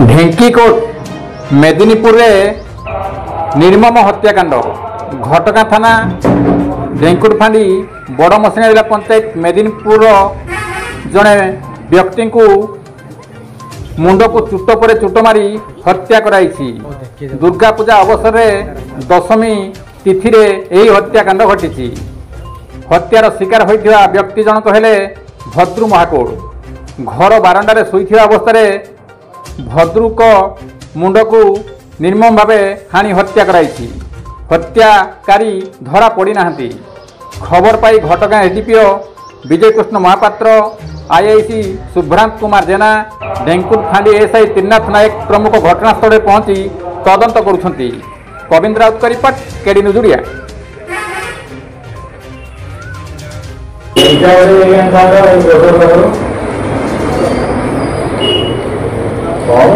ढेंकीकोट मेदिनीपुर निर्मम हत्याकांड घटगां थाना ढेंकुट फांडी बड़ मसिणा जिला पंचायत मेदिनीपुर जड़े व्यक्ति को मुंड को चुट पर चुट मारी हत्या कराई। दुर्गा पूजा अवसर में दशमी तिथि रे यही हत्याकांड घटी। हत्यार शिकार होइथिबा व्यक्ति जनक हेले भद्रू महाकोड़। घर बारंडारे शोइथिबा अवस्था भद्रुक मुंड को निर्मम भावे हानि हत्या कराई। हत्याकारी धरा पड़ी नाहंती। खबर पाई घटगां एसडीपीओ विजय कृष्ण महापात्र, आईआईसी सुभ्रांत कुमार जेना, ढेंकुट फांडी एसआई त्रिनाथ नायक प्रमुख घटनास्थल पहुंची तदंत करुछंती। कविंद्र राउत का रिपोर्ट, केडी न्यूज ओडिया। कौन